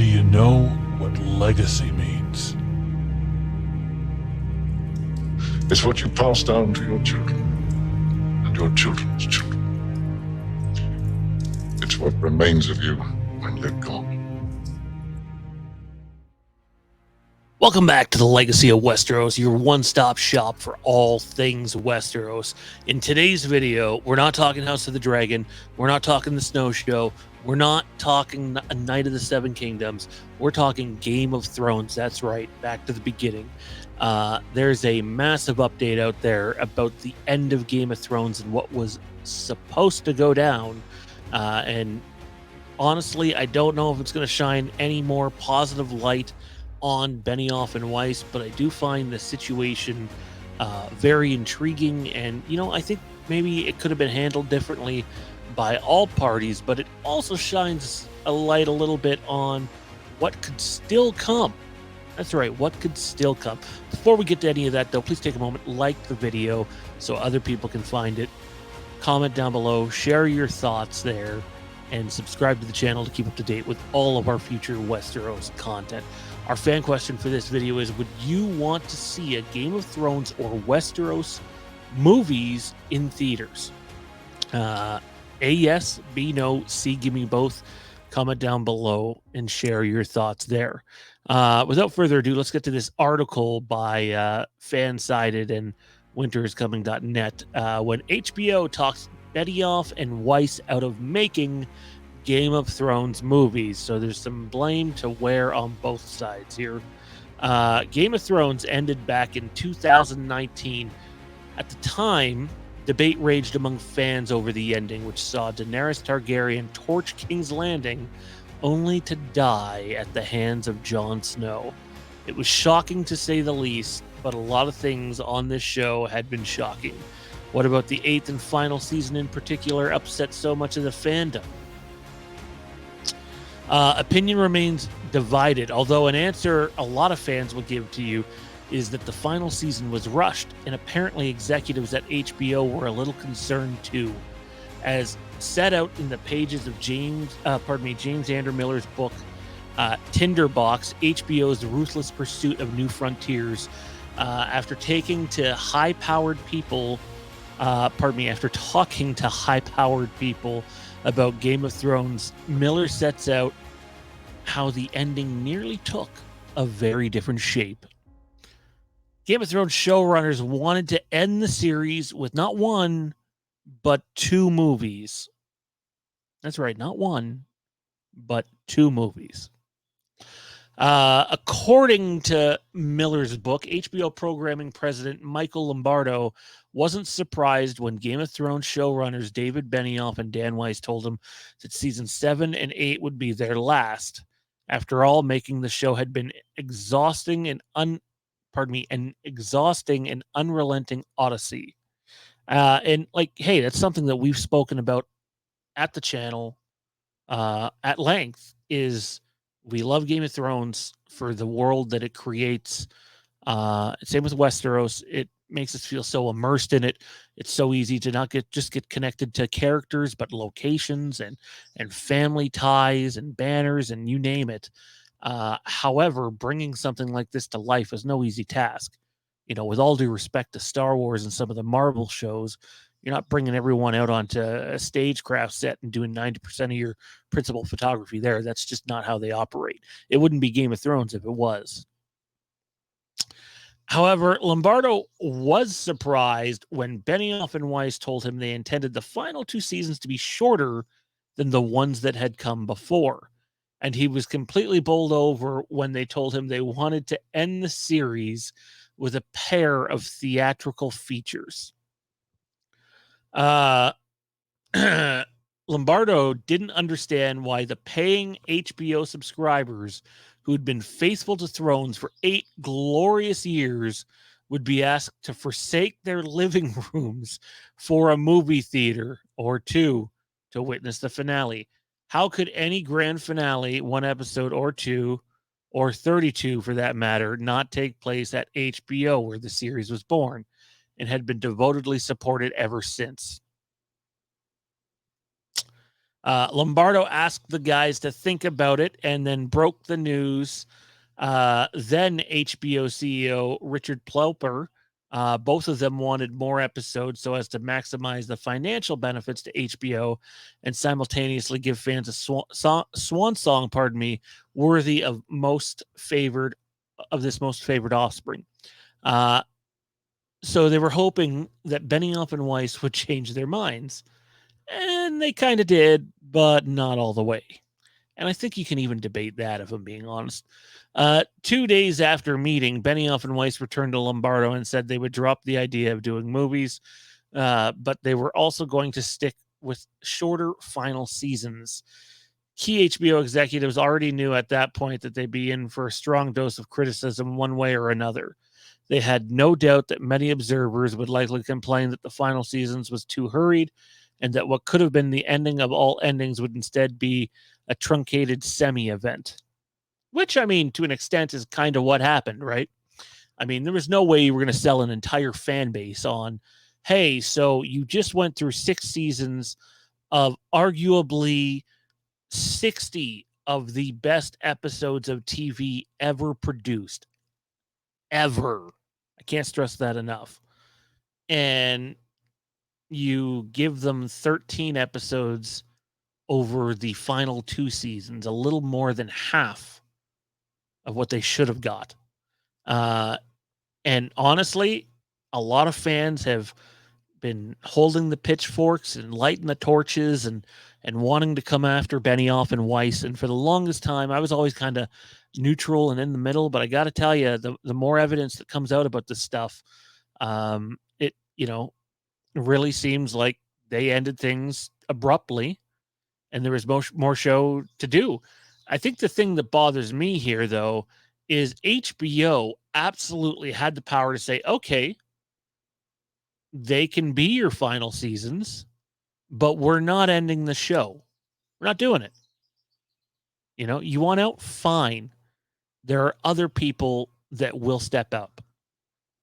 Do you know what legacy means? It's what you pass down to your children and your children's children. It's what remains of you when you're gone. Welcome back to the Legacy of Westeros, your one-stop shop for all things Westeros. In today's video, we're not talking House of the Dragon, we're not talking the Snow Show, we're not talking A Night of the Seven Kingdoms, we're talking Game of Thrones. That's right, back to the beginning. There's a massive update out there about the end of Game of Thrones and what was supposed to go down. And honestly, I don't know if it's going to shine any more positive light on Benioff and Weiss, but I do find the situation very intriguing, and I think maybe it could have been handled differently by all parties, but it also shines a light a little bit on what could still come. That's right, what could still come. Before we get to any of that, though, please take a moment, like the video so other people can find it, comment down below, share your thoughts there, and subscribe to the channel to keep up to date with all of our future Westeros content. Our fan question for this video is, would you want to see a Game of Thrones or Westeros movies in theaters? A yes, B no, C give me both. Comment down below and share your thoughts there. Without further ado, let's get to this article by Fansided and winteriscoming.net. When HBO talks Benioff and Weiss out of making Game of Thrones movies. So there's some blame to wear on both sides here. Game of Thrones ended back in 2019. At the time, debate raged among fans over the ending, which saw Daenerys Targaryen torch King's Landing only to die at the hands of Jon Snow. It was shocking to say the least, but a lot of things on this show had been shocking. What about the 8th and final season in particular upset so much of the fandom? Opinion remains divided, although an answer a lot of fans will give to you is that the final season was rushed, and apparently executives at HBO were a little concerned too. As set out in the pages of James Andrew Miller's book, Tinderbox, HBO's ruthless pursuit of new frontiers, after talking to high-powered people about Game of Thrones, Miller sets out how the ending nearly took a very different shape. Game of Thrones showrunners wanted to end the series with not one, but two movies. That's right, not one, but two movies. According to Miller's book, HBO programming president Michael Lombardo wasn't surprised when Game of Thrones showrunners David Benioff and Dan Weiss told him that season 7 and 8 would be their last. After all, making the show had been exhausting and unrelenting odyssey. And hey, that's something that we've spoken about at the channel at length. Is we love Game of Thrones for the world that it creates. Same with Westeros. It makes us feel so immersed in it. It's so easy to not just get connected to characters, but locations and family ties and banners and you name it. However, bringing something like this to life is no easy task. With all due respect to Star Wars and some of the Marvel shows, you're not bringing everyone out onto a stagecraft set and doing 90% of your principal photography there. That's just not how they operate. It wouldn't be Game of Thrones if it was. However, Lombardo was surprised when Benioff and Weiss told him they intended the final two seasons to be shorter than the ones that had come before. And he was completely bowled over when they told him they wanted to end the series with a pair of theatrical features. Lombardo didn't understand why the paying HBO subscribers who'd been faithful to Thrones for 8 glorious years would be asked to forsake their living rooms for a movie theater or two to witness the finale. How could any grand finale, one episode or two, or 32 for that matter, not take place at HBO where the series was born and had been devotedly supported ever since? Lombardo asked the guys to think about it and then broke the news. Then HBO CEO Richard Ploper, both of them wanted more episodes so as to maximize the financial benefits to HBO and simultaneously give fans a swan song, worthy of this most favored offspring. So they were hoping that Benioff and Weiss would change their minds. And they kind of did, but not all the way. And I think you can even debate that, if I'm being honest. 2 days after meeting, Benioff and Weiss returned to Lombardo and said they would drop the idea of doing movies, but they were also going to stick with shorter final seasons. Key HBO executives already knew at that point that they'd be in for a strong dose of criticism one way or another. They had no doubt that many observers would likely complain that the final seasons was too hurried, and that what could have been the ending of all endings would instead be a truncated semi-event. Which, I mean, to an extent is kind of what happened, right? I mean, there was no way you were going to sell an entire fan base on, hey, so you just went through 6 seasons of arguably 60 of the best episodes of TV ever produced. Ever. I can't stress that enough. And you give them 13 episodes over the final 2 seasons, a little more than half of what they should have got. And honestly, a lot of fans have been holding the pitchforks and lighting the torches and wanting to come after Benioff and Weiss. And for the longest time, I was always kind of neutral and in the middle. But I got to tell you, the more evidence that comes out about this stuff, it really seems like they ended things abruptly, and there was more show to do. I think the thing that bothers me here, though, is HBO absolutely had the power to say, okay, they can be your final seasons, but we're not ending the show. We're not doing it. You want out? Fine. There are other people that will step up.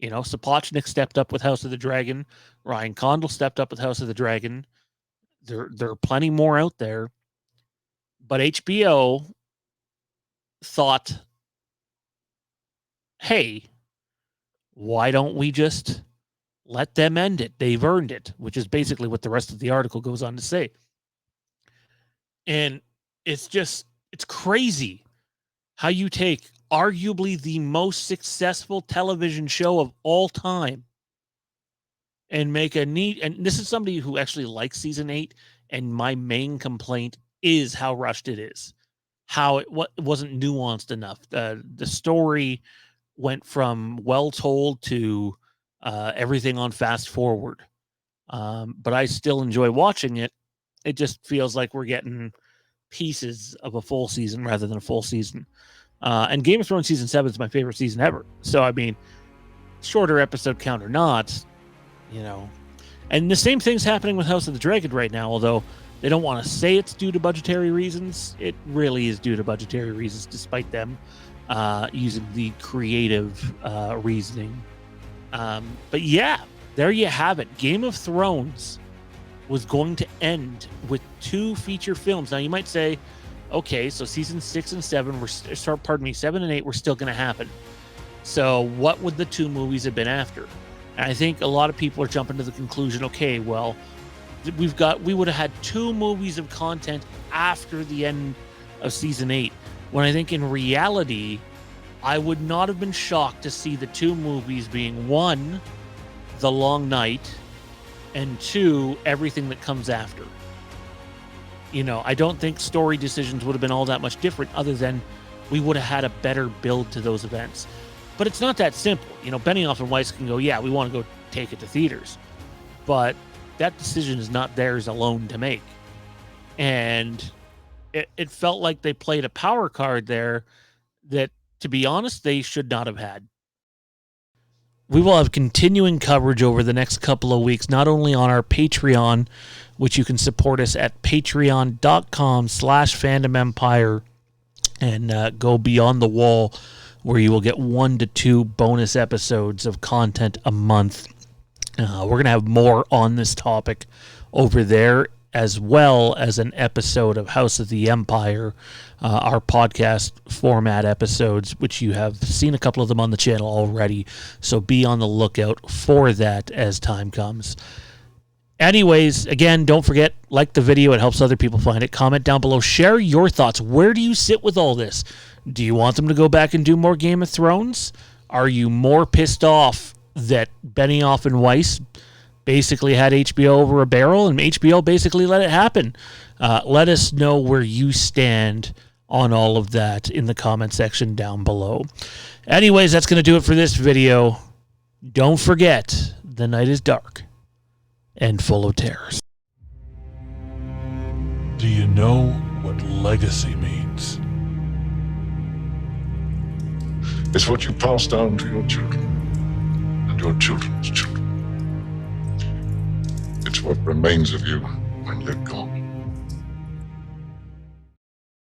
Sapochnik stepped up with House of the Dragon. Ryan Condal stepped up with House of the Dragon. There are plenty more out there. But HBO thought, hey, why don't we just let them end it? They've earned it, which is basically what the rest of the article goes on to say. And it's crazy how you take arguably the most successful television show of all time and make and this is somebody who actually likes season 8, and my main complaint is how rushed it is, how it wasn't nuanced enough. The story went from well told to everything on fast forward, but I still enjoy watching it. It just feels like we're getting pieces of a full season rather than a full season. And Game of Thrones season 7 is my favorite season ever. So, I mean, shorter episode count or not, and the same thing's happening with House of the Dragon right now, although they don't want to say it's due to budgetary reasons. It really is due to budgetary reasons, despite them using the creative reasoning. But yeah, there you have it. Game of Thrones was going to end with 2 feature films. Now, you might say, okay, so season 6 and 7 7 and 8 were still going to happen. So what would the 2 movies have been after? And I think a lot of people are jumping to the conclusion, okay, well, we would have had 2 movies of content after the end of season 8. When I think in reality, I would not have been shocked to see the 2 movies being 1, The Long Night, and 2, everything that comes after. I don't think story decisions would have been all that much different, other than we would have had a better build to those events. But it's not that simple. Benioff and Weiss can go, yeah, we want to go take it to theaters. But that decision is not theirs alone to make. And it felt like they played a power card there that, to be honest, they should not have had. We will have continuing coverage over the next couple of weeks, not only on our Patreon, which you can support us at patreon.com/Fandom Empire and go beyond the wall, where you will get 1 to 2 bonus episodes of content a month. We're going to have more on this topic over there. as well as an episode of House of the Empire, our podcast format episodes, which you have seen a couple of them on the channel already. So be on the lookout for that as time comes. Anyways, again, don't forget, like the video. It helps other people find it. Comment down below. Share your thoughts. Where do you sit with all this? Do you want them to go back and do more Game of Thrones? Are you more pissed off that Benioff and Weiss basically had HBO over a barrel and HBO basically let it happen? Let us know where you stand on all of that in the comment section down below. Anyways, that's going to do it for this video. Don't forget, the night is dark and full of terrors. Do you know what legacy means? It's what you pass down to your children and your children's children. It's what remains of you when you're gone.